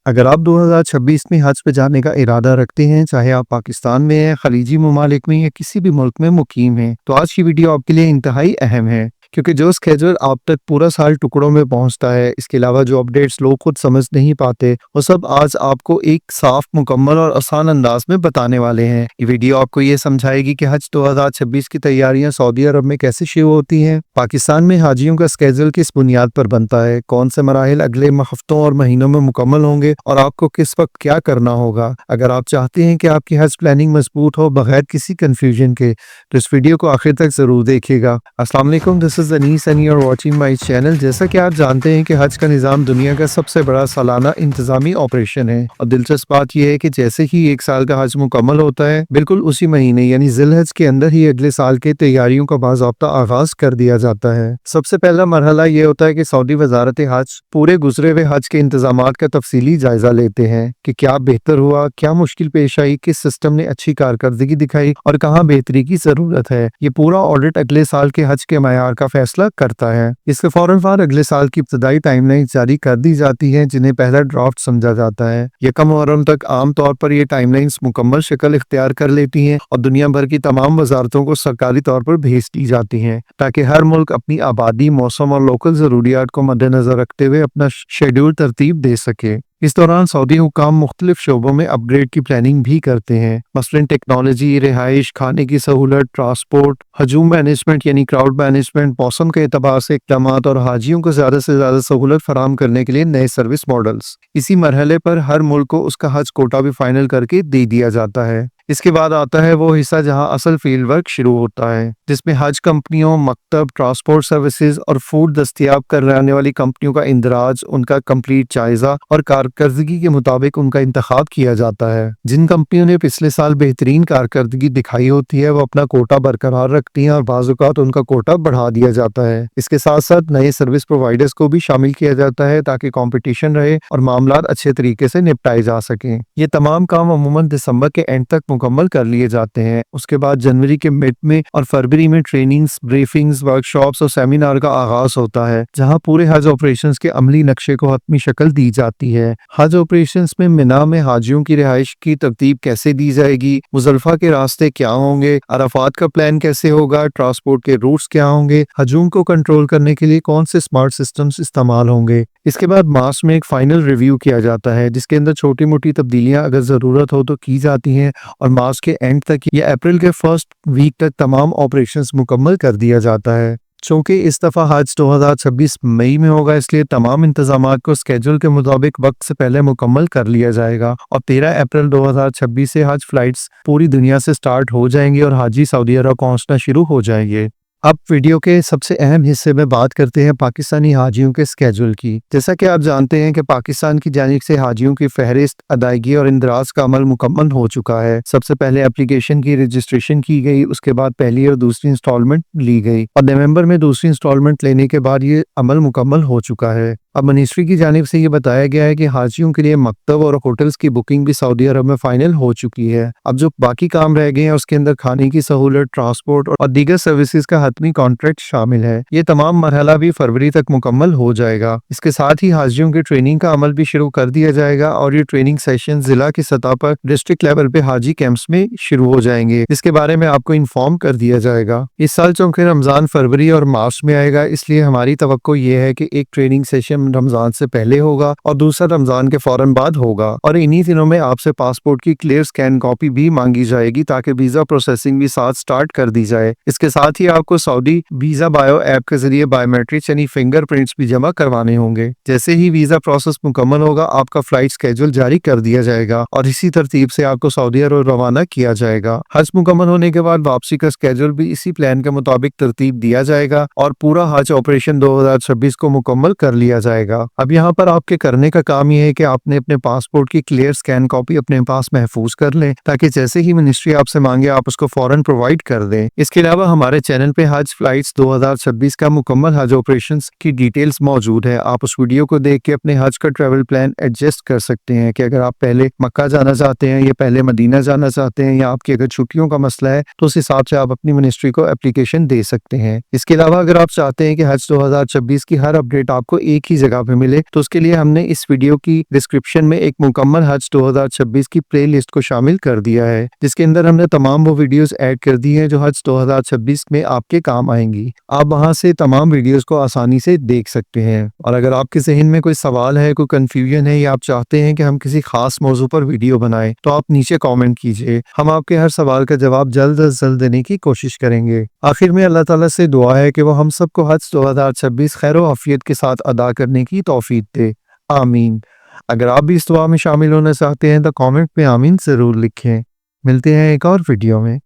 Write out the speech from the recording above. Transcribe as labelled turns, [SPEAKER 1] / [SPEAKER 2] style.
[SPEAKER 1] اگر آپ 2026 میں حج پہ جانے کا ارادہ رکھتے ہیں، چاہے آپ پاکستان میں ہیں، خلیجی ممالک میں یا کسی بھی ملک میں مقیم ہیں، تو آج کی ویڈیو آپ کے لیے انتہائی اہم ہے، کیونکہ جو اسکیجول آپ تک پورا سال ٹکڑوں میں پہنچتا ہے، اس کے علاوہ جو اپڈیٹس لوگ خود سمجھ نہیں پاتے، وہ سب آج آپ کو ایک صاف، مکمل اور آسان انداز میں بتانے والے ہیں۔ یہ ویڈیو آپ کو یہ سمجھائے گی کہ حج 2026 کی تیاریاں سعودی عرب میں کیسے شروع ہوتی ہیں، پاکستان میں حاجیوں کا اسکیجول کس بنیاد پر بنتا ہے، کون سے مراحل اگلے ہفتوں اور مہینوں میں مکمل ہوں گے، اور آپ کو کس وقت کیا کرنا ہوگا۔ اگر آپ چاہتے ہیں کہ آپ کی حج پلاننگ مضبوط ہو بغیر کسی کنفیوژن کے، تو اس ویڈیو کو آخر تک ضرور دیکھیے گا۔ السلام علیکم، this is Anees and you are watching my channel. جیسا کہ آپ جانتے ہیں کہ حج کا نظام دنیا کا سب سے بڑا سالانہ انتظامی آپریشن ہے، اور دلچسپ بات یہ ہے کہ جیسے ہی ایک سال کا حج مکمل ہوتا ہے، بالکل اسی مہینے یعنی ذی الحج کے اندر ہی اگلے سال کے تیاریوں کا باضابطہ آغاز کر دیا جاتا ہے۔ سب سے پہلا مرحلہ یہ ہوتا ہے کہ سعودی وزارت حج پورے گزرے ہوئے حج کے انتظامات کا تفصیلی جائزہ لیتے ہیں کہ کیا بہتر ہوا، کیا مشکل پیش آئی، کس سسٹم نے اچھی کارکردگی دکھائی اور کہاں بہتری کی ضرورت ہے۔ یہ پورا آڈٹ اگلے سال کے حج کے معیار کا فیصلہ کرتا ہے۔ اس کے فوراً بعد اگلے سال کی ابتدائی ٹائم لائن جاری کر دی جاتی ہے، جنہیں پہلا ڈرافٹ سمجھا جاتا ہے۔ یکم محرم تک عام طور پر یہ ٹائم لائنز مکمل شکل اختیار کر لیتی ہیں اور دنیا بھر کی تمام وزارتوں کو سرکاری طور پر بھیج دی جاتی ہیں، تاکہ ہر ملک اپنی آبادی، موسم اور لوکل ضروریات کو مد نظر رکھتے ہوئے اپنا شیڈول ترتیب دے سکے۔ اس دوران سعودی حکام مختلف شعبوں میں اپ گریڈ کی پلاننگ بھی کرتے ہیں، مثلاً ٹیکنالوجی، رہائش، کھانے کی سہولت، ٹرانسپورٹ، ہجوم مینجمنٹ یعنی کراؤڈ مینجمنٹ، موسم کے اعتبار سے اقدامات اور حاجیوں کو زیادہ سے زیادہ سہولت فراہم کرنے کے لیے نئے سروس ماڈلز۔ اسی مرحلے پر ہر ملک کو اس کا حج کوٹا بھی فائنل کر کے دے دیا جاتا ہے۔ اس کے بعد آتا ہے وہ حصہ جہاں اصل فیلڈ ورک شروع ہوتا ہے، جس میں حج کمپنیوں، مکتب، ٹرانسپورٹ سروسز اور فوڈ دستیاب کرنے والی کمپنیوں کا اندراج، ان کا کمپلیٹ جائزہ اور کارکردگی کے مطابق ان کا انتخاب کیا جاتا ہے۔ جن کمپنیوں نے پچھلے سال بہترین کارکردگی دکھائی ہوتی ہے، وہ اپنا کوٹا برقرار رکھتی ہیں اور بعض اوقات ان کا کوٹا بڑھا دیا جاتا ہے۔ اس کے ساتھ ساتھ نئے سروس پرووائڈرز کو بھی شامل کیا جاتا ہے تاکہ کمپٹیشن رہے اور معاملات اچھے طریقے سے نپٹائے جا سکیں۔ یہ تمام کام عموماً دسمبر کے اینڈ تک مکمل کر لیے جاتے ہیں۔ اس کے بعد جنوری کے مڈ میں اور فروری میں ٹریننگز، بریفنگز، ورکشاپس اور سیمینار کا آغاز ہوتا ہے، جہاں پورے حج آپریشنز کے عملی نقشے کو حتمی شکل دی جاتی ہے۔ حج آپریشنز میں منا میں حاجیوں کی رہائش کی ترتیب کیسے دی جائے گی، مزدلفہ کے راستے کیا ہوں گے، عرفات کا پلان کیسے ہوگا، ٹرانسپورٹ کے روٹس کیا ہوں گے، ہجوم کو کنٹرول کرنے کے لیے کون سے سمارٹ سسٹمز استعمال ہوں گے۔ اس کے بعد مارچ میں ایک فائنل ریویو کیا جاتا ہے، جس کے اندر چھوٹی موٹی تبدیلیاں اگر ضرورت ہو تو کی جاتی ہیں، اور مارچ کے اینڈ تک یا اپریل کے فرسٹ ویک تک تمام آپریشنز مکمل کر دیا جاتا ہے۔ چونکہ اس دفعہ حج 2026 مئی میں ہوگا، اس لیے تمام انتظامات کو اسکیجول کے مطابق وقت سے پہلے مکمل کر لیا جائے گا، اور 13 اپریل 2026 سے حج فلائٹس پوری دنیا سے سٹارٹ ہو جائیں گی اور حاجی سعودی عرب پہنچنا شروع ہو جائیں گے۔ اب ویڈیو کے سب سے اہم حصے میں بات کرتے ہیں پاکستانی حاجیوں کے اسکیجول کی۔ جیسا کہ آپ جانتے ہیں کہ پاکستان کی جانب سے حاجیوں کی فہرست، ادائیگی اور اندراج کا عمل مکمل ہو چکا ہے۔ سب سے پہلے اپلیکیشن کی رجسٹریشن کی گئی، اس کے بعد پہلی اور دوسری انسٹالمنٹ لی گئی، اور نومبر میں دوسری انسٹالمنٹ لینے کے بعد یہ عمل مکمل ہو چکا ہے۔ اب منسٹری کی جانب سے یہ بتایا گیا ہے کہ حاجیوں کے لیے مکتب اور ہوٹلز کی بکنگ بھی سعودی عرب میں فائنل ہو چکی ہے۔ اب جو باقی کام رہ گئے ہیں، اس کے اندر کھانے کی سہولت، ٹرانسپورٹ اور دیگر سروسز کا حتمی کانٹریکٹ شامل ہے۔ یہ تمام مرحلہ بھی فروری تک مکمل ہو جائے گا۔ اس کے ساتھ ہی حاجیوں کی ٹریننگ کا عمل بھی شروع کر دیا جائے گا، اور یہ ٹریننگ سیشن ضلع کی سطح پر ڈسٹرکٹ لیول پہ حاجی کیمپس میں شروع ہو جائیں گے، جس کے بارے میں آپ کو انفارم کر دیا جائے گا۔ اس سال چونکہ رمضان فروری اور مارچ میں آئے گا، اس لیے ہماری توقع یہ ہے کہ ایک ٹریننگ سیشن رمضان سے پہلے ہوگا اور دوسرا رمضان کے فوراً بعد ہوگا، اور انہی دنوں میں آپ سے پاسپورٹ کی کلیئر سکین کاپی بھی مانگی جائے گی تاکہ ویزا پروسیسنگ بھی ساتھ سٹارٹ کر دی جائے۔ اس کے ساتھ ہی آپ کو سعودی ویزا بایو ایپ کے ذریعے بایو میٹرکس یعنی فنگر پرنٹس بھی جمع کروانے ہوں گے۔ جیسے ہی ویزا پروسیس مکمل ہوگا، آپ کا فلائٹ سکیجول جاری کر دیا جائے گا، اور اسی ترتیب سے آپ کو سعودی عرب روانہ کیا جائے گا۔ حج مکمل ہونے کے بعد واپسی کا سکیجول بھی اسی پلان کے مطابق ترتیب دیا جائے گا، اور پورا حج آپریشن 2026 کو مکمل کر لیا جائے گا۔ اب یہاں پر آپ کے کرنے کا کام یہ ہے کہ آپ نے اپنے پاسپورٹ کی کلیئر سکین کاپی اپنے پاس محفوظ کر لیں، تاکہ جیسے ہی منسٹری آپ سے مانگے آپ اس کو فوراً پرووائڈ کر دیں۔ اس کے علاوہ ہمارے چینل پہ حج فلائٹس 2026 کا مکمل حج آپریشنز کی ڈیٹیلز موجود ہے۔ آپ اس ویڈیو کو دیکھ کے اپنے حج کا ٹریول پلان ایڈجسٹ کر سکتے ہیں کہ اگر آپ پہلے مکہ جانا چاہتے ہیں یا پہلے مدینہ جانا چاہتے ہیں، یا آپ کی اگر چھٹیوں کا مسئلہ ہے تو اس حساب سے آپ اپنی منسٹری کو اپلیکیشن دے سکتے ہیں۔ اس کے علاوہ اگر آپ چاہتے ہیں کہ حج 2026 کی ہر اپڈیٹ آپ کو ایک ہی جگہ پہ ملے، تو اس کے لیے ہم نے اس ویڈیو کی ڈسکرپشن میں ایک مکمل حج 2026 کی پلے لسٹ کو شامل کر دیا ہے، جس کے اندر ہم نے تمام وہ ویڈیوز ایڈ کر دی ہیں جو حج 2026 میں آپ کے کام آئیں گی۔ آپ وہاں سے تمام ویڈیوز کو آسانی سے دیکھ سکتے ہیں، اور اگر آپ کے ذہن میں کوئی سوال ہے، کوئی کنفیوژن ہے، یا آپ چاہتے ہیں کہ ہم کسی خاص موضوع پر ویڈیو بنائیں، تو آپ نیچے کامنٹ کیجئے، ہم آپ کے ہر سوال کا جواب جلد از جلد دینے کی کوشش کریں گے۔ آخر میں اللہ تعالیٰ سے دعا ہے کہ وہ ہم سب کو حج 2026 خیر و عافیت کے ساتھ ادا کرنے کی توفیق دے، آمین۔ اگر آپ بھی اس دعا میں شامل ہونا چاہتے ہیں تو کامنٹ میں آمین ضرور لکھیں۔ ملتے ہیں ایک اور ویڈیو میں۔